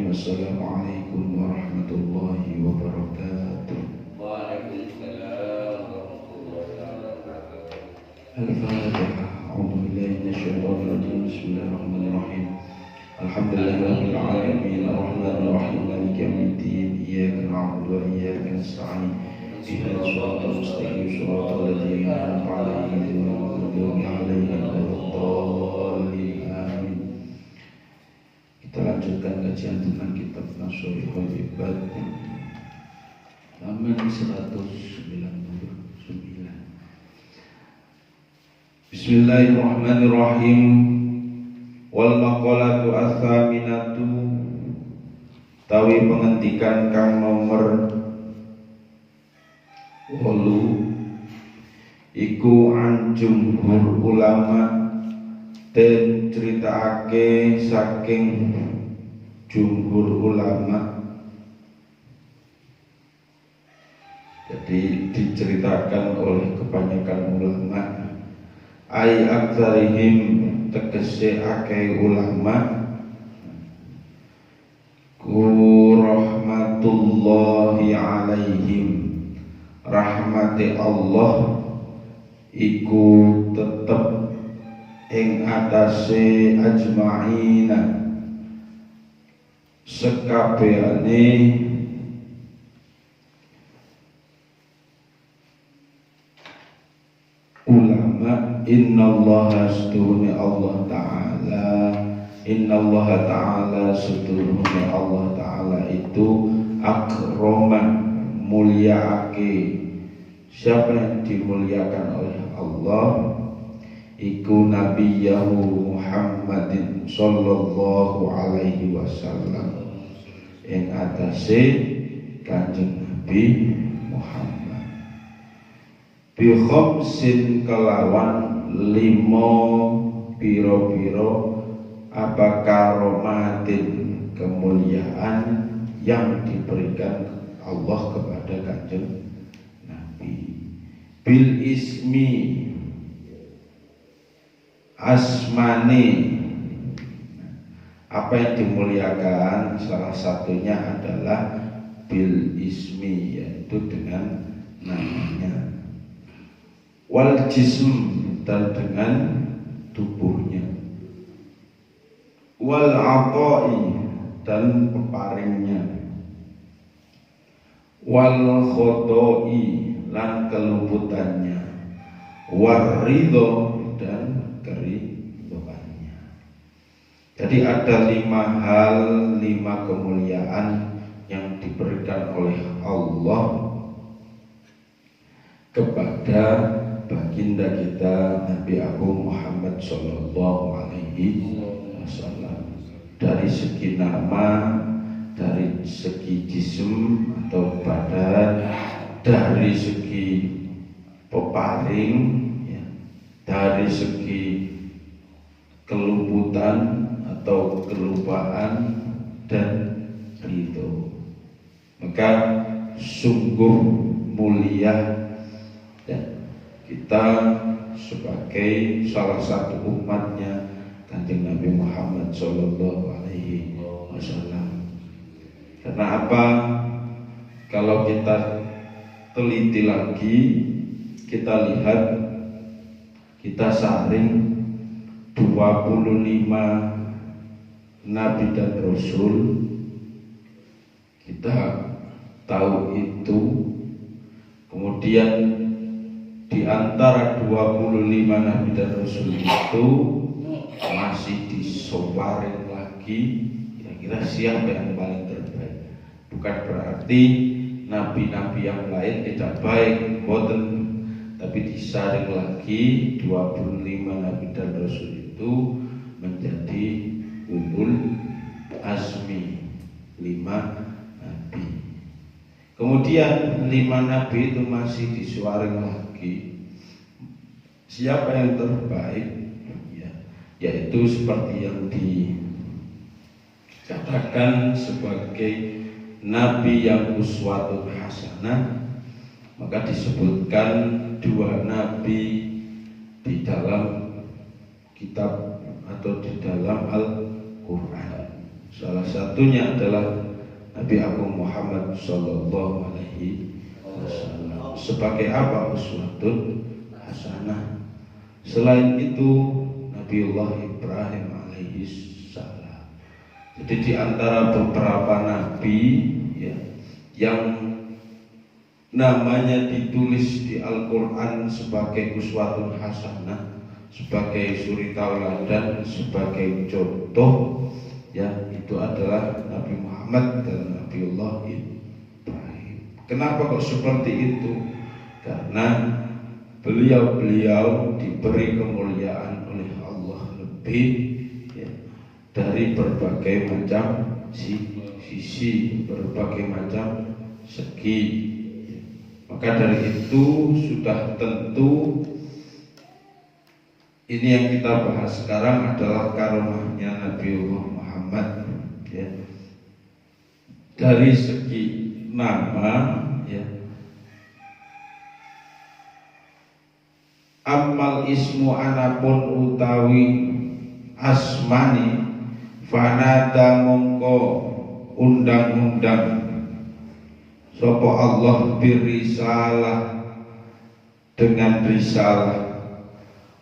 Wassalamualaikum warahmatullahi wabarakatuh. Waalaikumsalam warahmatullahi wabarakatuh. Al-Fatihah. A'udzu billahi minasyaitonir rajim. Bismillahirrahmanirrahim. Alhamdulillahirabbil alamin arrahmanir rahim maliki yaumiddin iyyaka na'budu wa iyyaka nasta'in ihdinas siratal mustaqim siratal ladzina an'amta 'alaihim ghairil maghdubi 'alaihim waladdallin. Amin. Kita lanjutkan kajian tentang kitab Nashorihul Ibad halaman 199. Bismillahirrahmanirrahim. Wal maqalatu ats-tsaminatu tawi penghentikan kang nomor 8 iku an jumhur ulama dan critakake saking jumhur ulama. Jadi diceritakan oleh kebanyakan ulama, ai aktsarihim tegese akeh ulama, ku rahmatullahi alaihim, rahmati Allah iku tetep ing atase ajma'ina sekabehane ulama. Innallaha setuhune Allah Ta'ala, innallaha ta'ala setuhune Allah Ta'ala itu akroma muliaake. Siapa yang dimuliakan oleh Allah iku nabiyahu Muhammadin sallallahu alaihi wasallam, ing atase Kanjeng Nabi Muhammad, bi khamsin kelawan 5 piro-piro apa karomatin kemuliaan yang diberikan Allah kepada Kanjeng Nabi. Bil ismi asmani, apa yang dimuliakan salah satunya adalah bil ismi, yaitu dengan namanya, wal jism dan dengan tubuhnya, wal atoi dan peparingnya, wal khodoi lan keluputannya, war ridho dan keridoannya. Jadi ada 5 hal, 5 kemuliaan yang diberikan oleh Allah kepada baginda kita Nabi Agung Muhammad Sallallahu Alaihi Wasallam, dari segi nama, dari segi jism atau badan, dari segi peparing, ya, dari segi keluputan atau kelupaan dan ridho. Maka sungguh mulia kita sebagai salah satu umatnya Kanjeng Nabi Muhammad Sallallahu Alaihi Wasallam. Karena apa? Kalau kita teliti lagi, kita lihat, kita saring 25 Nabi dan Rasul, kita tahu itu. Kemudian di antara 25 Nabi dan Rasul itu masih disowarin lagi kira-kira siapa yang paling terbaik. Bukan berarti nabi-nabi yang lain tidak baik, boten, tapi disaring lagi 25 Nabi dan Rasul itu menjadi ulul azmi, 5 Nabi. Kemudian 5 Nabi itu masih disuaring lagi. Siapa yang terbaik? Ya, yaitu seperti yang dikatakan sebagai Nabi yang uswatun hasanah. Maka disebutkan 2 Nabi di dalam kitab atau di dalam Al-Quran. Salah satunya adalah Nabi Agung Muhammad Sallallahu Alaihi Wasallam. Sebagai apa? Uswatun hasanah. Selain itu Nabiullah Ibrahim alaihi salam. Jadi di antara beberapa nabi ya, yang namanya ditulis di Al-Quran sebagai uswatun hasanah, sebagai suri tauladan, sebagai contoh, ya, itu adalah Nabi Muhammad dan Nabiullah Ibrahim. Kenapa kok seperti itu? Karena beliau diberi kemuliaan oleh Allah lebih ya, dari berbagai macam sisi, berbagai macam segi. Maka dari itu sudah tentu ini yang kita bahas sekarang adalah karomahnya Nabiullah Muhammad ya. Dari segi nama ya, amal ismu anapun utawi asmani fanada mongko undang-undang sapa Allah birisalah dengan risalah,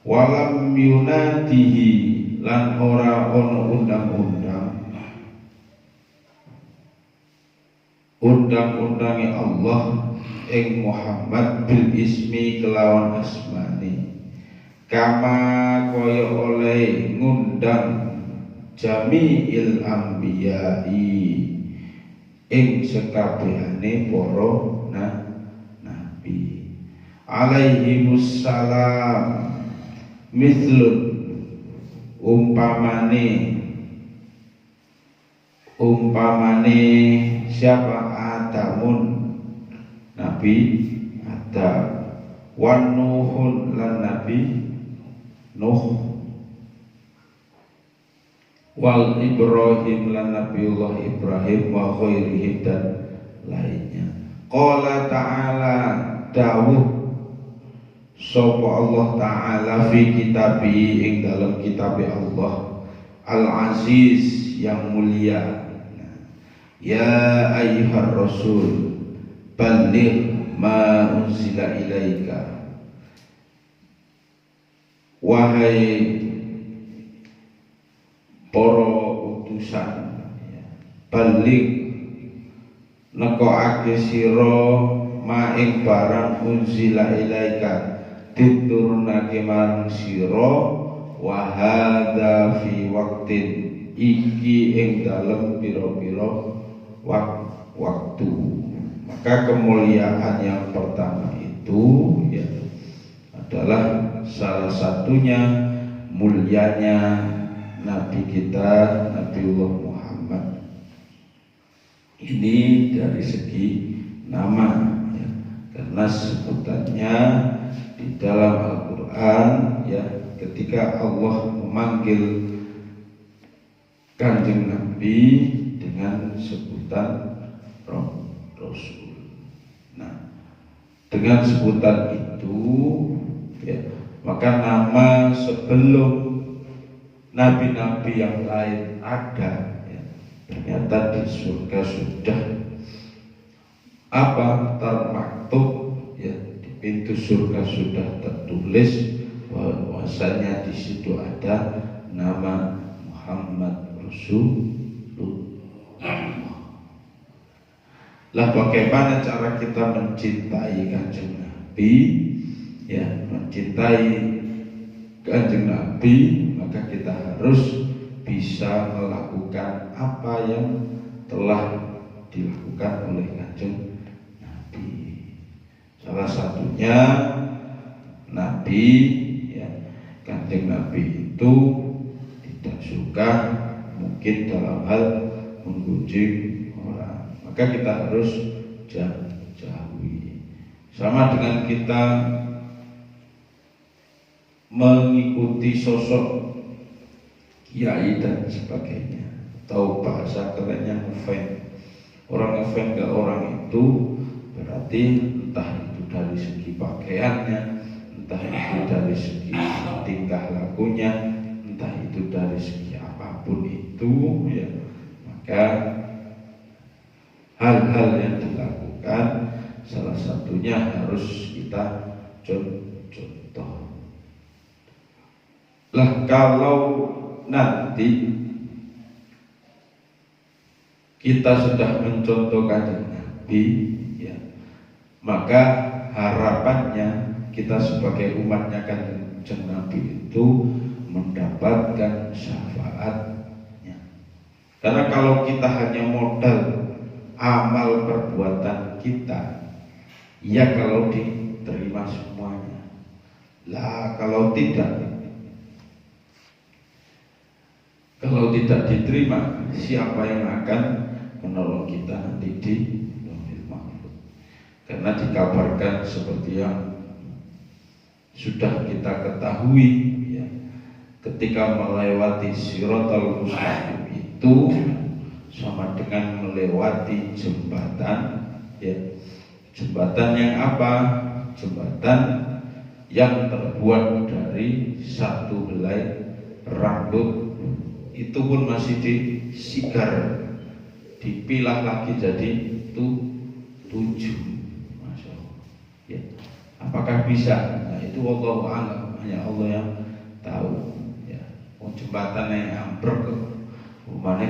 walam yunadihi lan ora ono undang-undangi Allah ing Muhammad bil ismi kelawan asmani, kama kaya oleh ngundang jami'il anbiya'i ing sekabehane para nabi alaihimus salam, mithlun umpamane siapa? Adamun, Nabi Adam, wan Nuhun lan Nabi Nuh, wal Ibrahim lan Nabiullah Ibrahim, wa khairihim dan lainnya. Qala ta'ala dawuh sapa Allah Ta'ala fi kitabi ing dalam kitab Allah Al-Aziz yang mulia, ya ayyuhar rasul balligh ma unzila ilaika, wahai para utusan balik nekoake sira ma ing barang unzila ilaika diturunake marang sira, wa hadza fi waqtin iki ing dalem pira-pira waktu. Maka kemuliaan yang pertama itu ya adalah salah satunya mulianya Nabi kita Nabiullah Muhammad. Ini dari segi nama ya, karena sebutannya di dalam Al-Quran ya, ketika Allah memanggil Kanjeng Nabi dengan sebutan Rasul. Nah, dengan sebutan itu ya, maka nama sebelum nabi-nabi yang lain ada ya, ternyata di surga sudah termaktub ya, di pintu surga sudah tertulis bahwasanya di situ ada nama Muhammad Rasulullah. Lah bagaimana cara kita mencintai Kanjeng Nabi ya, mencintai Kanjeng Nabi, maka kita harus bisa melakukan apa yang telah dilakukan oleh Kanjeng Nabi. Salah satunya Nabi ya, Kanjeng Nabi itu tidak suka mungkin dalam hal menggunjing orang, maka kita harus jauhi. Sama dengan kita mengikuti sosok kiai dan sebagainya, atau bahasa kerennya ngefan. Orang ngefan ke orang itu berarti entah itu dari segi pakaiannya, entah itu dari segi tingkah lakunya, entah itu dari segi apapun itu ya, hal-hal yang dilakukan salah satunya harus kita contoh. Lah kalau nanti kita sudah mencontohkan Nabi, ya, maka harapannya kita sebagai umatnya Kanjeng Nabi itu mendapatkan syafaatnya. Karena kalau kita hanya modal amal perbuatan kita, ya kalau diterima semuanya. Lah kalau tidak diterima, siapa yang akan menolong kita nanti di Lauhul Mahfuz? Karena dikabarkan seperti yang sudah kita ketahui, ya, ketika melewati Shiratal Mustaqim itu sama dengan melewati jembatan, ya. Jembatan yang apa? Jembatan yang terbuat dari satu helai rambut, itu pun masih disigar, dipilah lagi jadi 7. Masya Allah, ya. Apakah bisa? Nah, itu wallahu a'lam, hanya Allah yang tahu, ya. Jembatan yang ambruk umane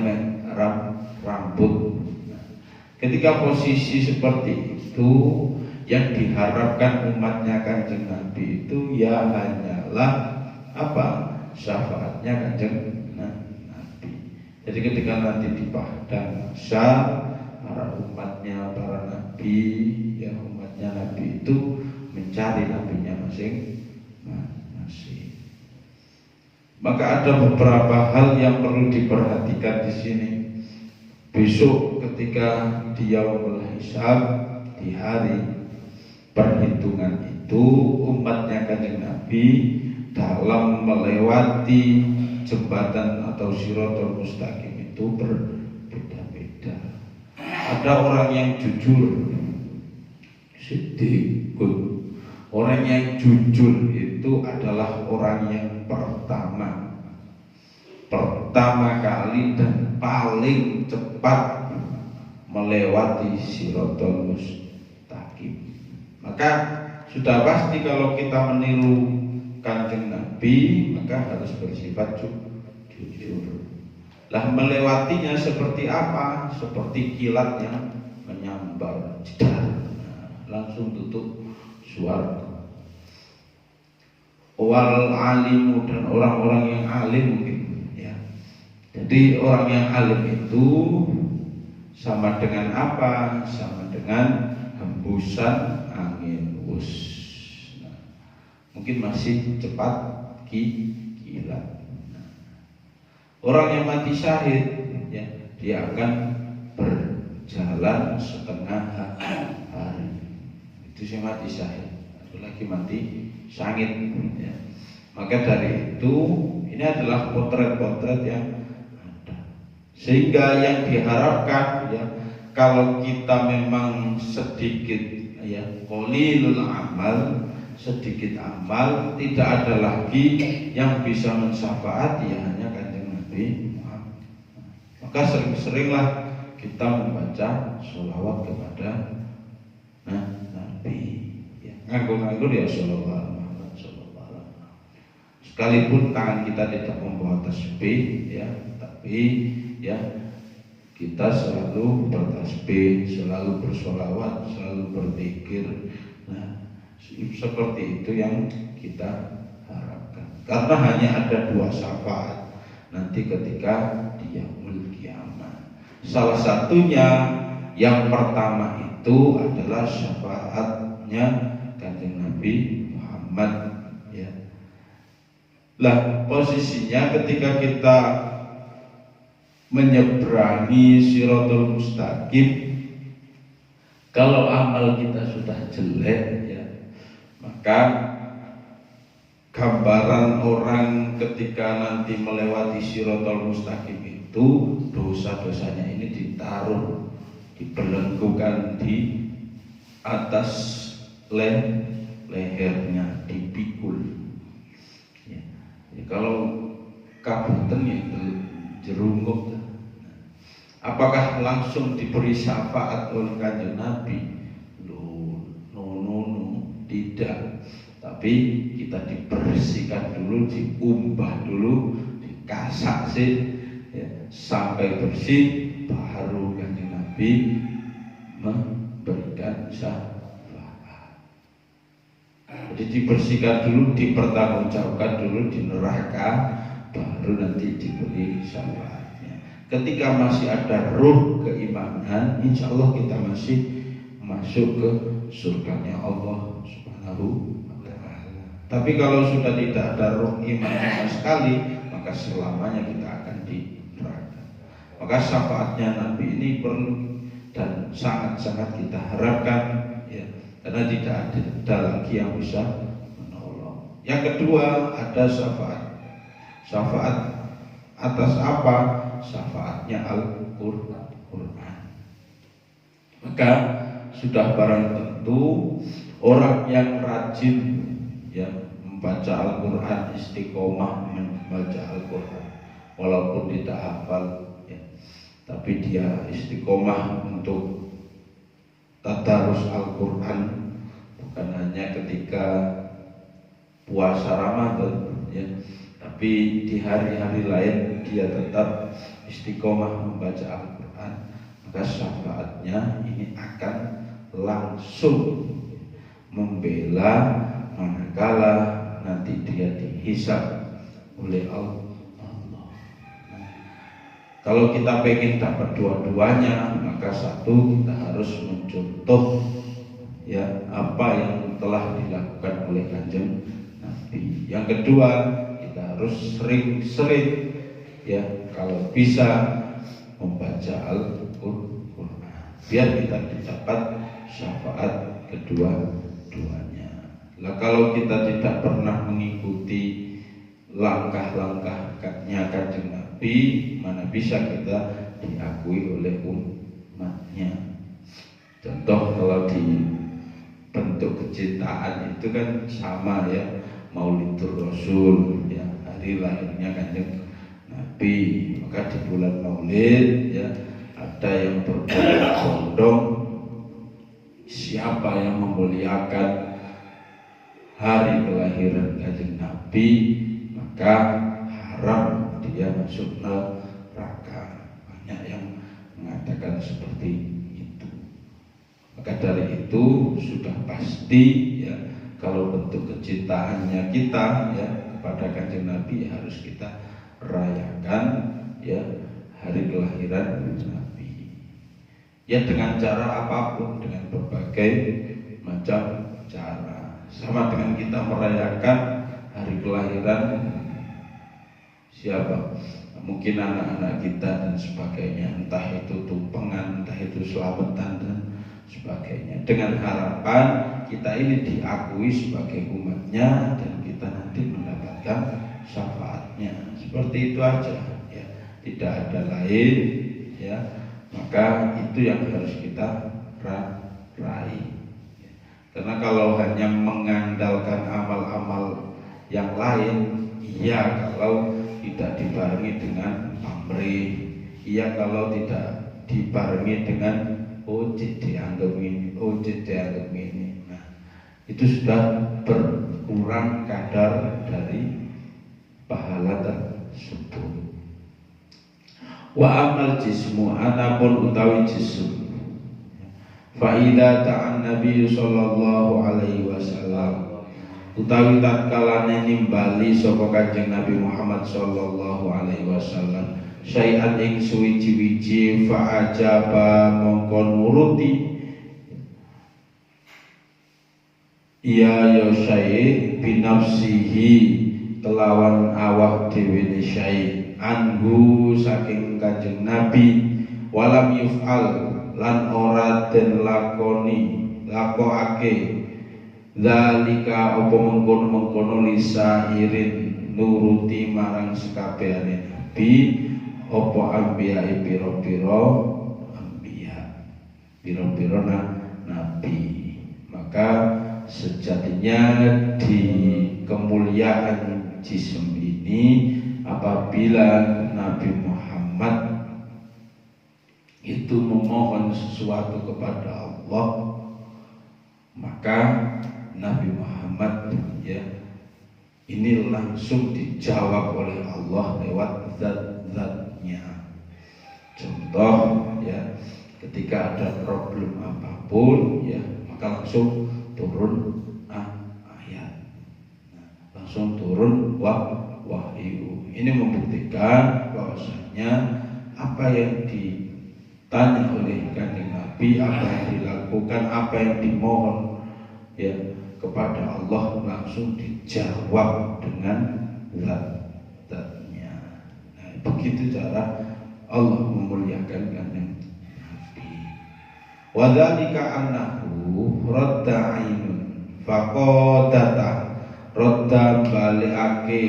rambut. Nah, ketika posisi seperti itu, yang diharapkan umatnya Kanjeng Nabi itu ya hanyalah apa? Syafaatnya Kanjeng Nabi. Jadi ketika nanti di padang mahsyar, para umatnya, para nabi, ya umatnya Nabi itu mencari nabinya masing-masing. Maka ada beberapa hal yang perlu diperhatikan di sini. Besok ketika di yaumul hisab, di hari perhitungan itu, umatnya Kanjeng Nabi dalam melewati jembatan atau Shiratal Mustaqim itu berbeda-beda. Ada orang yang jujur, siddiqun. Orang yang jujur itu adalah orang yang pertama kali dan paling cepat melewati Shiratal Mustaqim. Maka sudah pasti kalau kita meniru Kanjeng Nabi, maka harus bersifat jujur. Lah melewatinya seperti apa? Seperti kilat yang menyambar, langsung tutup suara. Wal alimu, dan orang-orang yang alim mungkin, ya. Jadi orang yang alim itu sama dengan apa? Sama dengan hembusan angin. Mungkin masih cepat kilat. Orang yang mati syahid, ya, dia akan berjalan setengah hari. Itu sih mati syahid. Itu lagi mati sangit, ya. Maka dari itu ini adalah potret-potret yang ada. Sehingga yang diharapkan, ya, kalau kita memang sedikit, ya, qalilul amal, sedikit amal, tidak ada lagi yang bisa mensyafaati, ya hanya Kanjeng Nabi Muhammad. Maka sering-seringlah kita membaca sholawat kepada Nabi, ya. Nganggur-nganggur ya sholawat Muhammad sallallahu alaihi wasallam. Sekalipun tangan kita tidak membawa tasbih, ya, tapi ya kita selalu bertasbih, selalu bersolawat, selalu berzikir. Nah, seperti itu yang kita harapkan. Karena hanya ada 2 syafaat nanti ketika di yaumul kiamat. Salah satunya yang pertama itu adalah syafaatnya Kanjeng Nabi Muhammad, ya. Lah posisinya ketika kita menyeberangi Shiratal Mustaqim, kalau amal kita sudah jelek, ya, maka gambaran orang ketika nanti melewati Shiratal Mustaqim itu dosa-dosanya ini ditaruh, dibelenggukan di atas lehernya, dipikul, ya. Kalau kabupaten itu jerungkuk, Apakah langsung diberi syafaat oleh Kanjeng Nabi? No, tidak. Tapi kita dibersihkan dulu, diumbah dulu, dikasak sih, ya, sampai bersih, baru Kanjeng Nabi memberikan syafaat. Jadi dibersihkan dulu, dipertanggungjawabkan dulu di neraka, baru nanti diberi syafaatnya. Ketika masih ada ruh keimanan, insya Allah kita masih masuk ke surganya Allah Subhanahu wa ta'ala. Tapi kalau sudah tidak ada ruh iman sama sekali, maka selamanya kita akan di neraka. Maka syafaatnya Nabi ini perlu dan sangat-sangat kita harapkan, ya, karena tidak ada lagi yang bisa menolong. Yang kedua, ada syafaat. Syafaat atas apa? Syafaatnya Al-Qur'an. Maka sudah barang tentu orang yang rajin, ya, membaca Al-Qur'an, istiqomah membaca Al-Qur'an, walaupun tidak hafal, ya, tapi dia istiqomah untuk tadarus Al-Qur'an, bukan hanya ketika puasa Ramadan, ya, tapi di hari-hari lain dia tetap istiqomah membaca Al-Qur'an, maka syafaatnya ini akan langsung membela manakala nanti dia dihisab oleh Allah. Kalau kita pengen dapat dua-duanya, maka satu, kita harus mencontoh, ya, apa yang telah dilakukan oleh Kanjeng Nabi. Yang kedua, kita harus sering-sering, ya, kalau bisa membaca Al-Qur'an, biar kita dapat syafaat kedua-duanya. Lah kalau kita tidak pernah mengikuti langkah-langkahnya Kanjeng Nabi, mana bisa kita diakui oleh umatnya. Contoh kalau di bentuk kecintaan itu kan sama, ya, Maulidur Rasul, ya, hari lahirnya Kanjeng Nabi. Maka di bulan Maulid, ya, ada yang berbondong-bondong, siapa yang memuliakan hari kelahiran Kanjeng Nabi, maka haram dia masuk neraka. Banyak yang mengatakan seperti itu. Maka dari itu sudah pasti, ya, kalau bentuk kecintaannya kita, ya, kepada Kanjeng Nabi, harus kita rayakan, ya, hari kelahiran Nabi, ya, dengan cara apapun, dengan berbagai macam cara. Sama dengan kita merayakan hari kelahiran siapa, mungkin anak-anak kita dan sebagainya, entah itu tumpengan, entah itu selamatan dan sebagainya, dengan harapan kita ini diakui sebagai umatnya dan kita nanti mendapatkan syafaatnya. Seperti itu aja, ya, tidak ada lain, ya. Maka itu yang harus kita raih, ya. Karena kalau hanya mengandalkan amal-amal yang lain, iya, kalau tidak dibarengi dengan pamrih, iya, kalau tidak dibarengi dengan dianggap ini, nah, itu sudah berkurang kadar dari pahala tersebut. Wa amal jismu, anapun utawi jism, fa idza ta'an Nabi sallallahu alaihi wasallam, utawi tatkalane nimbali sapa Kanjeng Nabi Muhammad sallallahu alaihi wasallam syai'an ing suwiji-wiji, fa ajaba mongko nuruti ya syai' binafsihi kelawan awak dhewe ne syai' anhu saking Kanjeng Nabi, walam yuf'al lan ora den lakokake zalika apa mengkono-mengkono lisairin nuruti marang sekabehane Nabi, apa anbiya pira-pira nabi. Maka sejatinya di kemuliaan jism ini, apabila Nabi Muhammad itu memohon sesuatu kepada Allah, maka Nabi Muhammad ya ini langsung dijawab oleh Allah lewat zat-zatnya. Contoh ya, ketika ada problem apapun ya, maka langsung turun ayat, langsung turun wahyu. Ini membuktikan bahwasanya apa yang ditanya oleh Kanjeng Nabi, apa yang dilakukan, apa yang dimohon ya kepada Allah langsung dijawab dengan zat-zatnya. Nah, begitu cara Allah memuliakan Kanjeng Nabi. Wa dzalika annahu radda ainun faqadata, radda balikake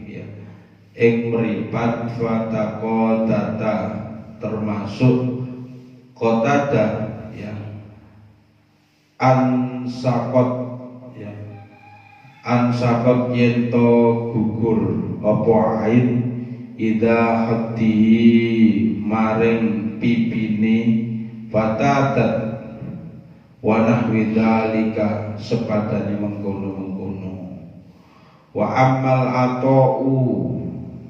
ya ing mripat fataqadata, termasuk qatada ya ansakot ya ansakot yento gugur apa ain ida hatihi maring pipini fatatat wa nahwi dzalika sepadane mengkono-mengkono. Wa amal atau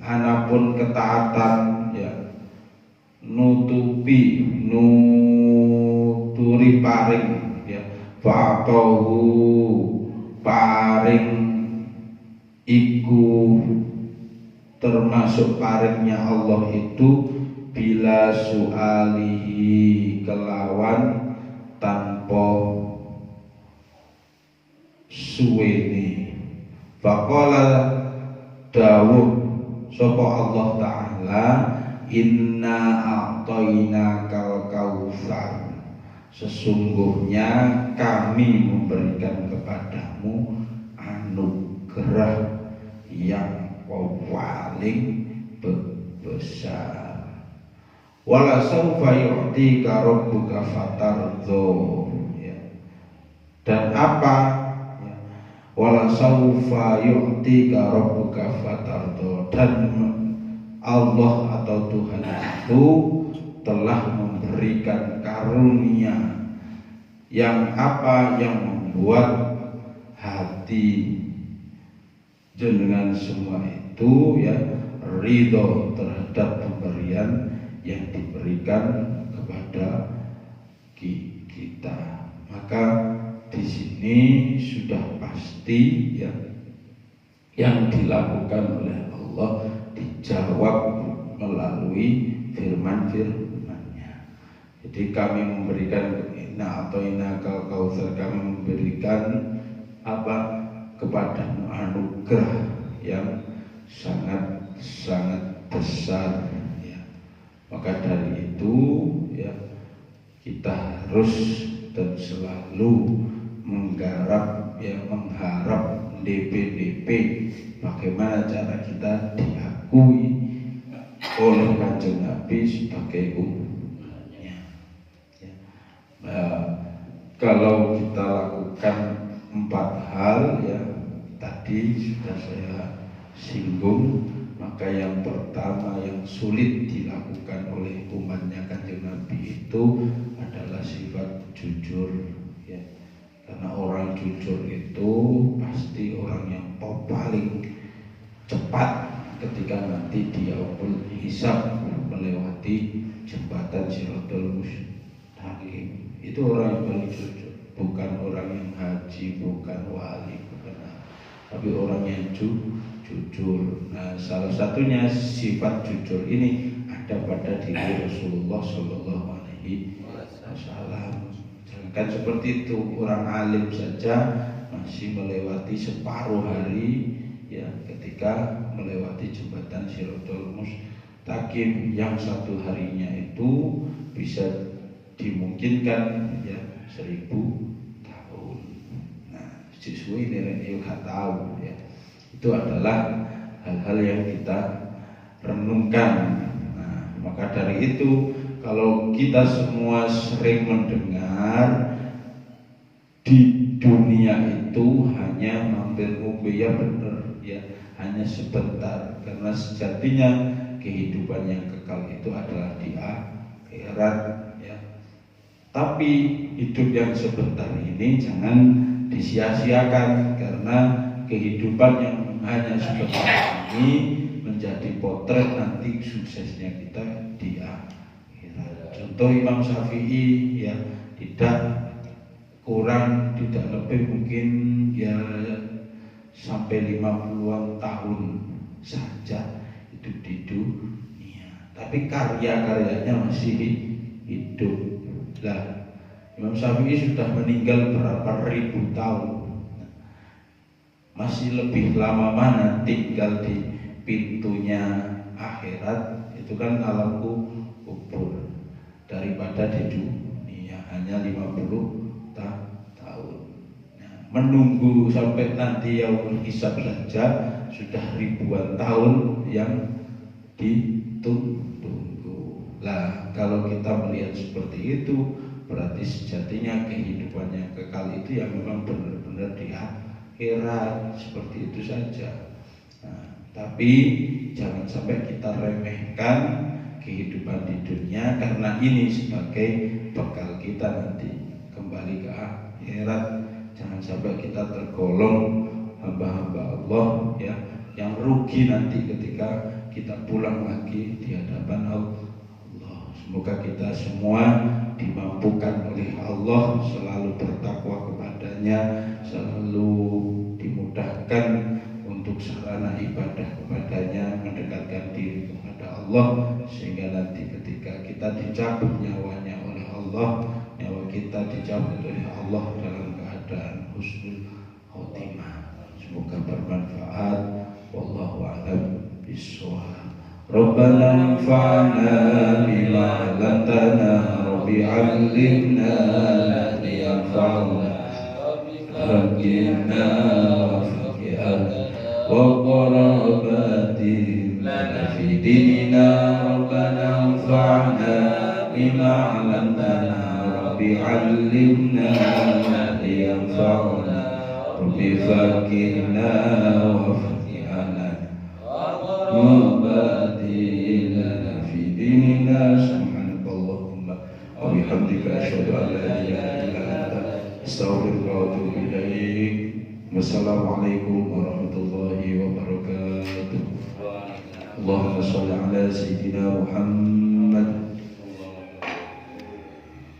anapun ketaatan ya nuturi paring ya fa'atahu paring iku termasuk paringnya Allah itu bila su'alihi kelawan tanpa suwene. Faqala dawuh sapa Allah Ta'ala, inna a'tainakal kautsar, sesungguhnya kami memberikan kepadamu anugerah yang paling besar. Wala saufa yu'tika rabbuka fatardho ya. Dan apa ya, wala saufa yu'tika rabbuka fatardho, dan Allah atau Tuhan itu telah memberikan karunia yang apa, yang membuat hati jenengan semua itu ya ridho terhadap pemberian yang diberikan kepada kita. Maka di sini sudah pasti ya yang dilakukan oleh Allah dijawab melalui firman-firman-Nya. Jadi kami memberikan inna atau inakal kautsar, kami memberikan apa kepadamu anugerah yang sangat besar ya. Maka dari itu ya kita harus dan selalu menggarap ya, mengharap DP bagaimana cara kita diakui oleh Kanjeng Nabi sebagai umatnya ya. Kalau kita lakukan 4 hal ya tadi sudah saya singgung, maka yang pertama yang sulit dilakukan oleh umatnya Kanjeng Nabi itu adalah sifat jujur ya. Karena orang jujur itu pasti orang yang paling cepat ketika nanti dia hisab melewati jembatan Shirathul Mustaqim. Itu orang yang paling jujur, bukan orang yang haji, bukan wali, bukan tapi orang yang jujur. Nah, salah satunya sifat jujur ini ada pada diri Rasulullah Shallallahu Alaihi Wasallam. Kan seperti itu, orang alim saja masih melewati separuh hari ya ketika melewati jembatan Shirathul Mustaqim, yang 1 harinya itu bisa dimungkinkan ya 1000 tahun. Nah, sesuai dengan yang tahu ya, itu adalah hal-hal yang kita renungkan. Nah, maka dari itu kalau kita semua sering mendengar di dunia itu hanya mampir ngombe, ya benar ya, hanya sebentar, karena sejatinya kehidupan yang kekal itu adalah di akhirat. akhirat ya. Tapi hidup yang sebentar ini jangan disia-siakan, karena kehidupan yang hanya sebentar ini menjadi potret nanti suksesnya kita di akhirat. Contoh Imam Syafi'i ya, tidak kurang tidak lebih mungkin ya sampai 50-an tahun saja hidup di dunia, tapi karya-karyanya masih hidup. Lah, Imam Syafi'i sudah meninggal berapa ribu tahun, masih lebih lama mana tinggal di pintunya akhirat, itu kan alam kubur, daripada di dunia hanya 50 tahun. Nah, menunggu sampai nanti yaumul hisab saja sudah ribuan tahun yang ditunggu. Lah, kalau kita melihat seperti itu, berarti sejatinya kehidupannya kekal itu yang memang benar-benar di akhirat, seperti itu saja. Nah, tapi jangan sampai kita remehkan kehidupan di dunia, karena ini sebagai bekal kita nanti kembali ke akhirat. Jangan sampai kita tergolong hamba-hamba Allah ya, yang rugi nanti ketika kita pulang lagi di hadapan Allah. Semoga kita semua dimampukan oleh Allah selalu bertakwa kepadanya, selalu dimudahkan untuk sarana ibadah kepadanya, mendekatkan diri kepada Allah, sehingga nanti ketika kita dicabut nyawanya oleh Allah, nyawa kita dicabut oleh Allah dalam keadaan husnul khotimah. Semoga bermanfaat. Wallahu a'lam bishawab. Rabbana anfa'na bima 'allamtana, Rabbi 'allimna alladhi yanfa'una, Rabbina wafiqna wa qarabati lana fi dinina, Rabbana anfa'na bima 'allamtana, Rabbi 'allimna alladhi yanfa'una, Rabbi faqi'na wafiqna Mubadilana fi dinina. Subhanakallahumma wa bihamdika asyhadu an la ilaha illa anta astaghfiruka wa atubu ilaik. Wassalamualaikum warahmatullahi wabarakatuh. Allahumma shalli ala sayyidina Muhammad